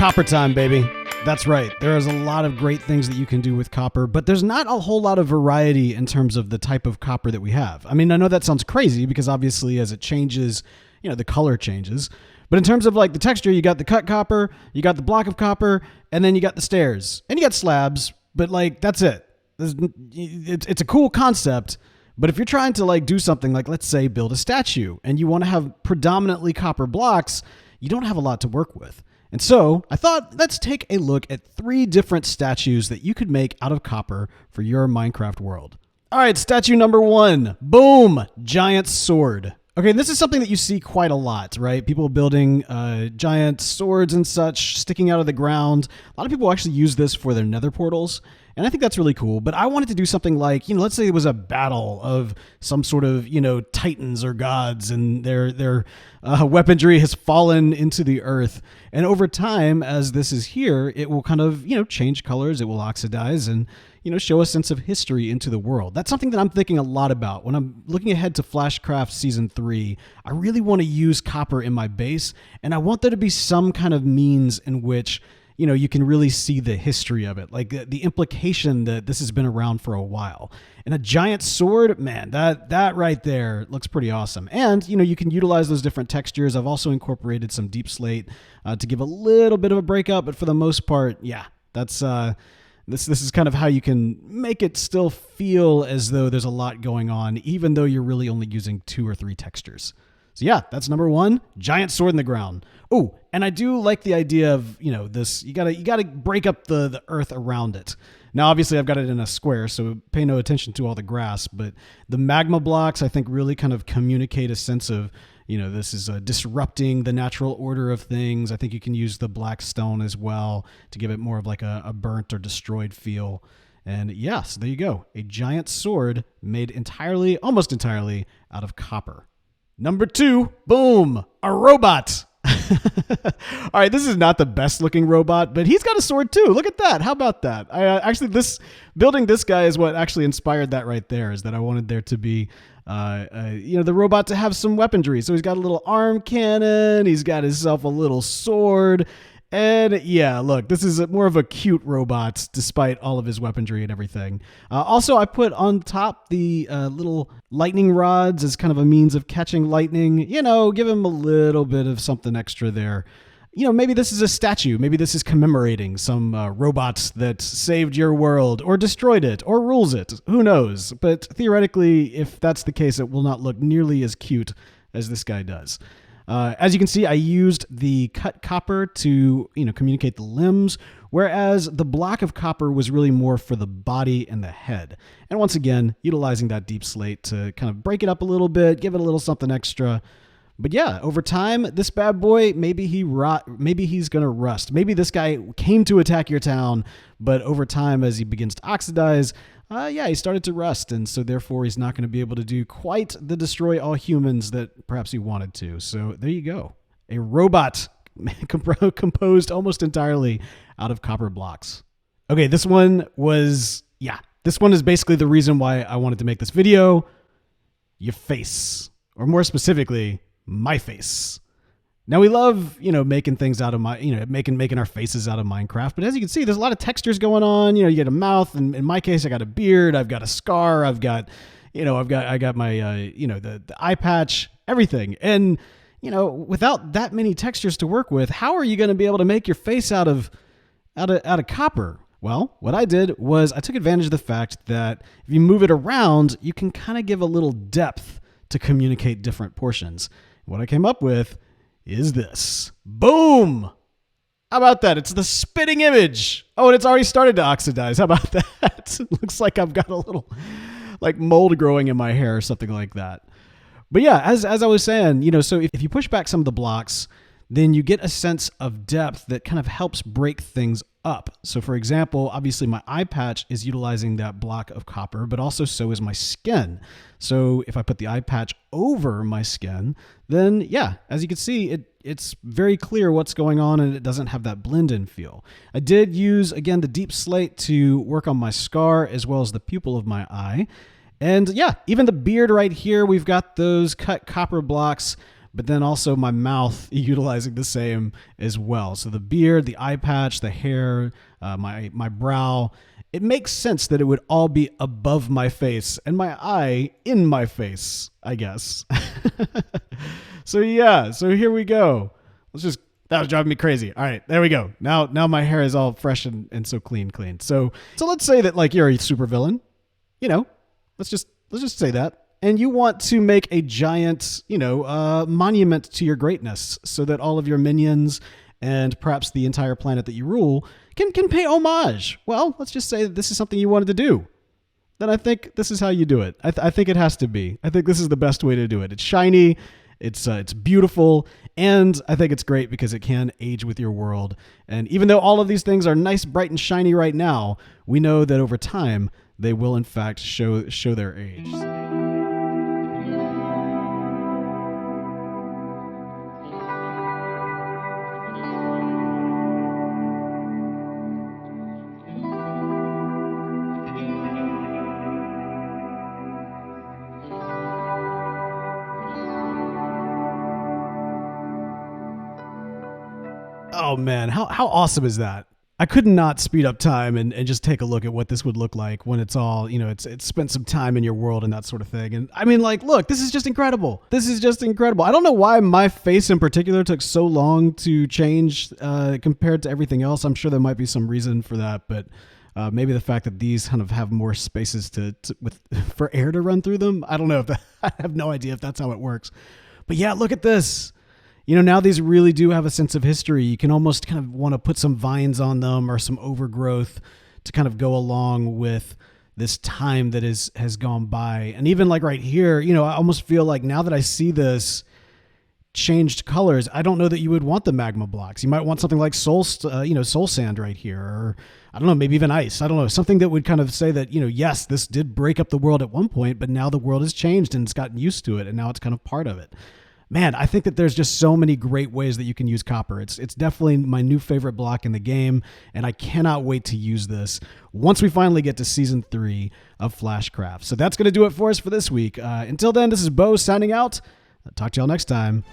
Copper time, baby. That's right. There is a lot of great things that you can do with copper, but there's not a whole lot of variety in terms of the type of copper that we have. I mean, I know that sounds crazy because obviously as it changes, the color changes. But in terms of like the texture, you got the cut copper, you got the block of copper, and then you got the stairs. And you got slabs, but like that's it. It's a cool concept, but if you're trying to like do something like, let's say, build a statue and you want to have predominantly copper blocks, you don't have a lot to work with. And so I thought, let's take a look at 3 different statues that you could make out of copper for your Minecraft world. All right, statue number 1. Boom! Giant sword. Okay, this is something that you see quite a lot, right? People building giant swords and such sticking out of the ground. A lot of people actually use this for their nether portals. And I think that's really cool. But I wanted to do something like, let's say it was a battle of some sort of, titans or gods, and their weaponry has fallen into the earth. And over time, as this is here, it will kind of, change colors. It will oxidize and, show a sense of history into the world. That's something that I'm thinking a lot about. When I'm looking ahead to Flashcraft Season 3, I really want to use copper in my base. And I want there to be some kind of means in which you can really see the history of it, like the implication that this has been around for a while. And a giant sword, man, that right there looks pretty awesome. And, you can utilize those different textures. I've also incorporated some deep slate to give a little bit of a breakup, but for the most part, yeah, that's this is kind of how you can make it still feel as though there's a lot going on, even though you're really only using 2 or 3 textures. So yeah, that's number 1, giant sword in the ground. Oh, and I do like the idea of, this, you gotta break up the earth around it. Now, obviously I've got it in a square, so pay no attention to all the grass, but the magma blocks, I think, really kind of communicate a sense of, this is disrupting the natural order of things. I think you can use the black stone as well to give it more of like a burnt or destroyed feel. And yes, there you go. A giant sword made almost entirely out of copper. Number 2, boom, a robot. All right, this is not the best looking robot, but he's got a sword too. Look at that. How about that? Building this guy is what actually inspired that right there, is that I wanted there to be, the robot to have some weaponry. So he's got a little arm cannon. He's got himself a little sword. And yeah, look, this is more of a cute robot despite all of his weaponry and everything. Also, I put on top the little lightning rods as kind of a means of catching lightning. Give him a little bit of something extra there. Maybe this is a statue. Maybe this is commemorating some robot that saved your world or destroyed it or rules it. Who knows? But theoretically, if that's the case, it will not look nearly as cute as this guy does. As you can see, I used the cut copper to, communicate the limbs, whereas the block of copper was really more for the body and the head. And once again, utilizing that deep slate to kind of break it up a little bit, give it a little something extra. But yeah, over time, this bad boy, maybe he's going to rust. Maybe this guy came to attack your town, but over time, as he begins to oxidize, he started to rust, and so therefore he's not going to be able to do quite the destroy all humans that perhaps he wanted to. So there you go. A robot composed almost entirely out of copper blocks. Okay, this one is basically the reason why I wanted to make this video. Your face, or more specifically, my face. Now we love, making things out of making our faces out of Minecraft. But as you can see, there's a lot of textures going on. You get a mouth, and in my case, I got a beard, I've got a scar, I got my, the eye patch, everything. And, without that many textures to work with, how are you going to be able to make your face out of copper? Well, what I did was I took advantage of the fact that if you move it around, you can kind of give a little depth to communicate different portions. What I came up with is this. Boom! How about that? It's the spitting image. Oh, and it's already started to oxidize. How about that? It looks like I've got a little like mold growing in my hair or something like that. But yeah, as I was saying, so if you push back some of the blocks, then you get a sense of depth that kind of helps break things up. So for example, obviously my eye patch is utilizing that block of copper, but also so is my skin. So if I put the eye patch over my skin, then yeah, as you can see, it's very clear what's going on, and it doesn't have that blend-in feel. I did use, again, the deep slate to work on my scar as well as the pupil of my eye. And yeah, even the beard right here, we've got those cut copper blocks. but then also my mouth utilizing the same as well. So the beard, the eye patch, the hair, my brow. It makes sense that it would all be above my face and my eye in my face, I guess. So yeah, so here we go. That was driving me crazy. All right, there we go. Now my hair is all fresh and so clean. So let's say that like you're a supervillain. You know, let's just say that. And you want to make a giant, monument to your greatness so that all of your minions and perhaps the entire planet that you rule can pay homage. Well, let's just say that this is something you wanted to do. Then I think this is how you do it. I think it has to be. I think this is the best way to do it. It's shiny, it's beautiful, and I think it's great because it can age with your world. And even though all of these things are nice, bright, and shiny right now, we know that over time they will in fact show their age. Oh man, how awesome is that? I could not speed up time and just take a look at what this would look like when it's all, it's spent some time in your world and that sort of thing. And I mean, like, look, this is just incredible. This is just incredible. I don't know why my face in particular took so long to change compared to everything else. I'm sure there might be some reason for that, but maybe the fact that these kind of have more spaces for air to run through them. I don't know I have no idea if that's how it works. But yeah, look at this. Now these really do have a sense of history. You can almost kind of want to put some vines on them or some overgrowth to kind of go along with this time that has gone by. And even like right here, I almost feel like now that I see this changed colors, I don't know that you would want the magma blocks. You might want something like soul sand right here, or I don't know, maybe even ice. I don't know, something that would kind of say that, yes, this did break up the world at one point, but now the world has changed and it's gotten used to it, and now it's kind of part of it. Man, I think that there's just so many great ways that you can use copper. It's definitely my new favorite block in the game, and I cannot wait to use this once we finally get to Season 3 of Flashcraft. So that's going to do it for us for this week. Until then, this is Bo signing out. I'll talk to y'all next time.